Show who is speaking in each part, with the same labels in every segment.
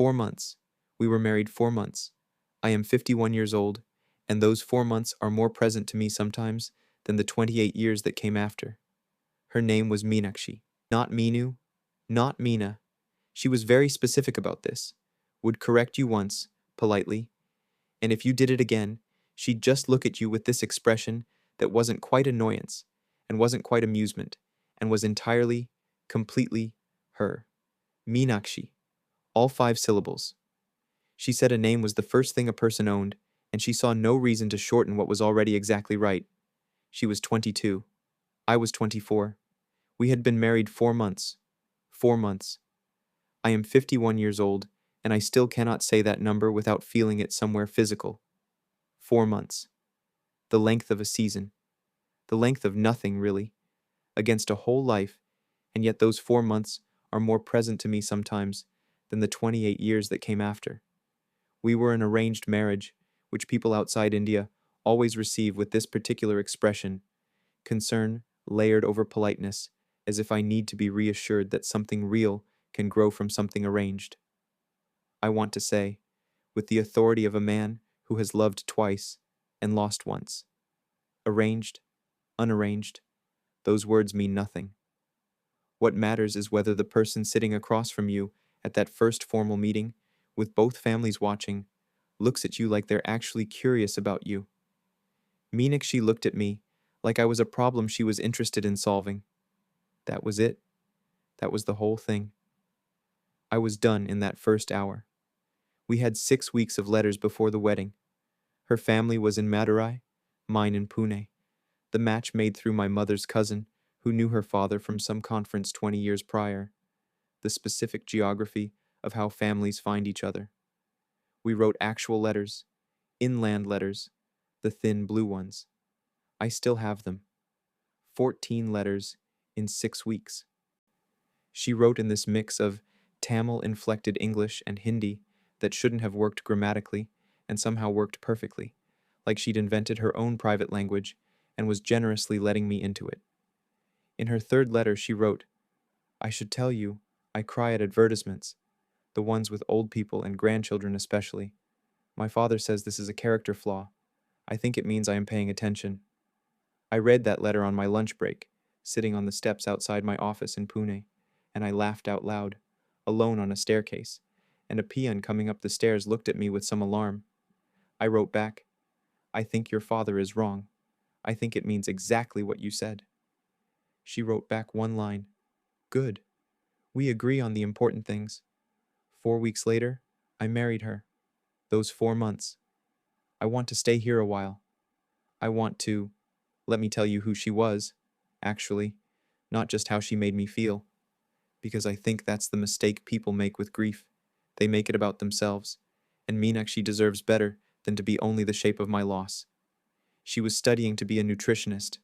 Speaker 1: 4 months. We were married 4 months. I am 51 years old, and those 4 months are more present to me sometimes than the 28 years that came after. Her name was Meenakshi. Not Meenu, not Meena. She was very specific about this. Would correct you once, politely, and if you did it again, she'd just look at you with this expression that wasn't quite annoyance, and wasn't quite amusement, and was entirely, completely her. Meenakshi. All 5 syllables. She said a name was the first thing a person owned, and she saw no reason to shorten what was already exactly right. She was 22. I was 24. We had been married 4 months. 4 months. I am 51 years old, and I still cannot say that number without feeling it somewhere physical. 4 months. The length of a season. The length of nothing, really, against a whole life, and yet those 4 months are more present to me sometimes than the 28 years that came after. We were an arranged marriage, which people outside India always receive with this particular expression, concern layered over politeness, as if I need to be reassured that something real can grow from something arranged. I want to say, with the authority of a man who has loved twice and lost once. Arranged, unarranged, those words mean nothing. What matters is whether the person sitting across from you at that first formal meeting, with both families watching, looks at you like they're actually curious about you. Meenakshi looked at me like I was a problem she was interested in solving. That was it. That was the whole thing. I was done in that first hour. We had 6 weeks of letters before the wedding. Her family was in Madurai, mine in Pune. The match made through my mother's cousin, who knew her father from some conference 20 years prior. The specific geography of how families find each other. We wrote actual letters, inland letters, the thin blue ones. I still have them. 14 letters in 6 weeks. She wrote in this mix of Tamil-inflected English and Hindi that shouldn't have worked grammatically and somehow worked perfectly, like she'd invented her own private language and was generously letting me into it. In her third letter she wrote, I should tell you, I cry at advertisements, the ones with old people and grandchildren especially. My father says this is a character flaw. I think it means I am paying attention. I read that letter on my lunch break, sitting on the steps outside my office in Pune, and I laughed out loud, alone on a staircase, and a peon coming up the stairs looked at me with some alarm. I wrote back, I think your father is wrong. I think it means exactly what you said. She wrote back one line, Good. We agree on the important things. 4 weeks later, I married her. Those 4 months. I want to stay here a while. I want to, let me tell you who she was, actually, not just how she made me feel. Because I think that's the mistake people make with grief. They make it about themselves, and Meenakshi deserves better than to be only the shape of my loss. She was studying to be a nutritionist.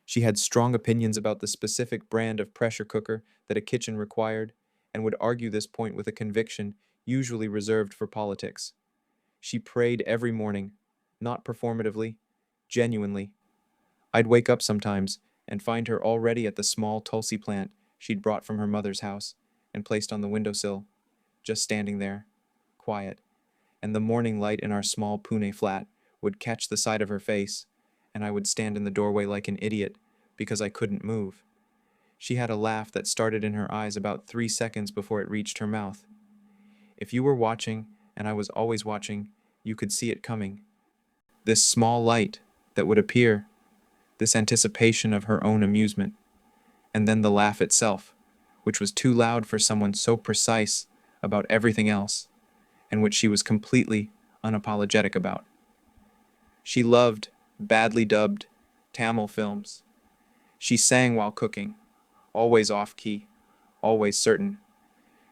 Speaker 1: She had strong opinions about the specific brand of pressure cooker that a kitchen required, and would argue this point with a conviction usually reserved for politics. She prayed every morning, not performatively, genuinely. I'd wake up sometimes and find her already at the small tulsi plant she'd brought from her mother's house and placed on the windowsill, just standing there, quiet, and the morning light in our small Pune flat would catch the side of her face, and I would stand in the doorway like an idiot because I couldn't move. She had a laugh that started in her eyes about 3 seconds before it reached her mouth. If you were watching, and I was always watching, you could see it coming. This small light that would appear, this anticipation of her own amusement, and then the laugh itself, which was too loud for someone so precise about everything else, and which she was completely unapologetic about. She loved badly dubbed Tamil films. She sang while cooking, always off-key, always certain.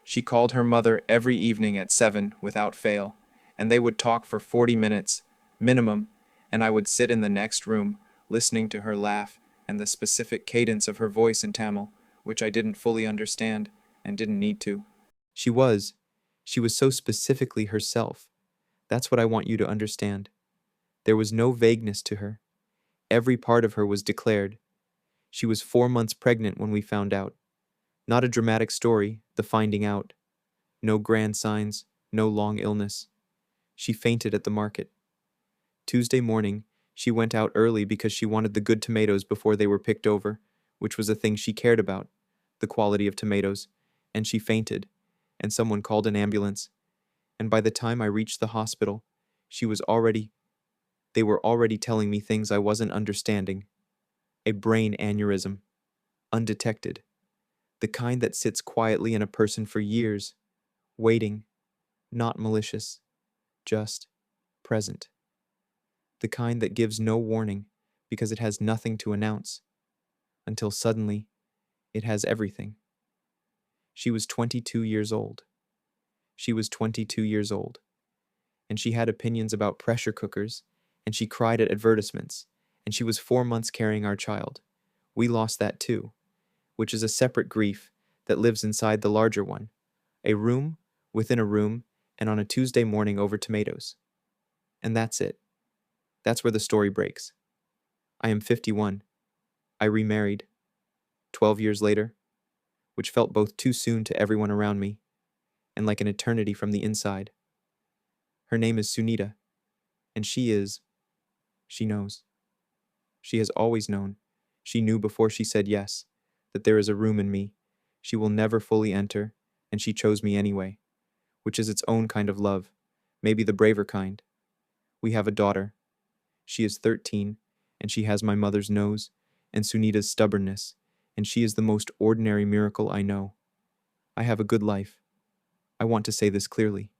Speaker 1: She called her mother every evening at 7 without fail, and they would talk for 40 minutes, minimum, and I would sit in the next room, listening to her laugh and the specific cadence of her voice in Tamil, which I didn't fully understand and didn't need to. She was so specifically herself. That's what I want you to understand. There was no vagueness to her. Every part of her was declared. She was 4 months pregnant when we found out. Not a dramatic story, the finding out. No grand signs, no long illness. She fainted at the market. Tuesday morning, she went out early because she wanted the good tomatoes before they were picked over, which was a thing she cared about, the quality of tomatoes, and she fainted, and someone called an ambulance, and by the time I reached the hospital, she was already, they were already telling me things I wasn't understanding. A brain aneurysm, undetected, the kind that sits quietly in a person for years, waiting, not malicious, just present. The kind that gives no warning because it has nothing to announce, until suddenly it has everything. She was 22 years old. She was 22 years old, and she had opinions about pressure cookers, and she cried at advertisements, and she was 4 months carrying our child. We lost that too, which is a separate grief that lives inside the larger one, a room within a room, and on a Tuesday morning over tomatoes. And that's it. That's where the story breaks. I am 51. I remarried 12 years later, which felt both too soon to everyone around me and like an eternity from the inside. Her name is Sunita, and she knows. She has always known. She knew before she said yes, that there is a room in me she will never fully enter, and she chose me anyway, which is its own kind of love, maybe the braver kind. We have a daughter. She is 13, and she has my mother's nose and Sunita's stubbornness, and she is the most ordinary miracle I know. I have a good life. I want to say this clearly.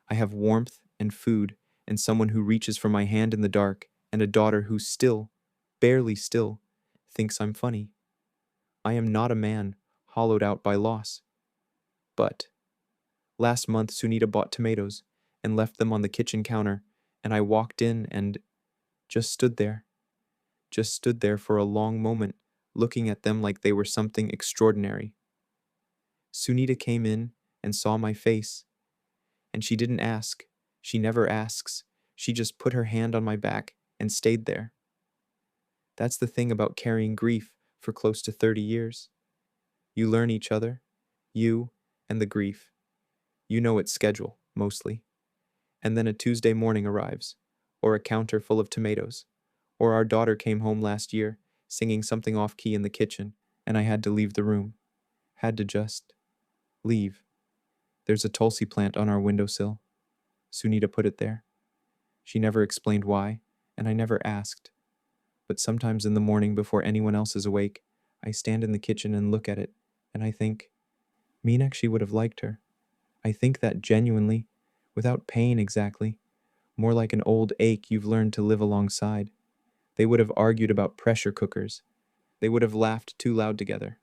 Speaker 1: I have warmth and food and someone who reaches for my hand in the dark and a daughter who still, barely still, thinks I'm funny. I am not a man hollowed out by loss. But last month Sunita bought tomatoes and left them on the kitchen counter, and I walked in and just stood there for a long moment, looking at them like they were something extraordinary. Sunita came in and saw my face, and she didn't ask. She never asks. She just put her hand on my back and stayed there. That's the thing about carrying grief for close to 30 years. You learn each other, you and the grief. You know its schedule, mostly. And then a Tuesday morning arrives, or a counter full of tomatoes, or our daughter came home last year, singing something off-key in the kitchen, and I had to leave the room. Had to just leave. There's a tulsi plant on our windowsill. Sunita put it there. She never explained why, and I never asked. But sometimes in the morning before anyone else is awake, I stand in the kitchen and look at it, and I think, Meenakshi would have liked her. I think that genuinely, without pain exactly, more like an old ache you've learned to live alongside. They would have argued about pressure cookers. They would have laughed too loud together.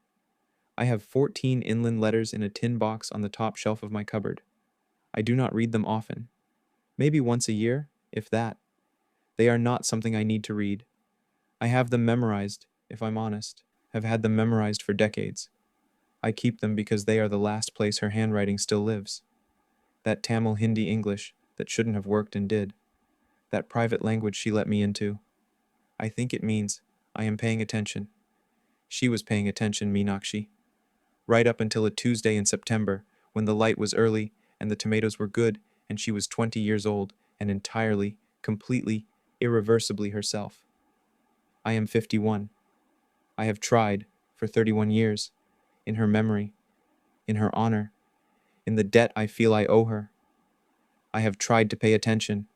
Speaker 1: I have 14 inland letters in a tin box on the top shelf of my cupboard. I do not read them often. Maybe once a year, if that. They are not something I need to read. I have them memorized, if I'm honest, have had them memorized for decades. I keep them because they are the last place her handwriting still lives. That Tamil Hindi English that shouldn't have worked and did. That private language she let me into. I think it means I am paying attention. She was paying attention, Meenakshi. Right up until a Tuesday in September, when the light was early and the tomatoes were good and she was 20 years old and entirely, completely, irreversibly herself. I am 51. I have tried, for 31 years, in her memory, in her honor, in the debt I feel I owe her. I have tried to pay attention,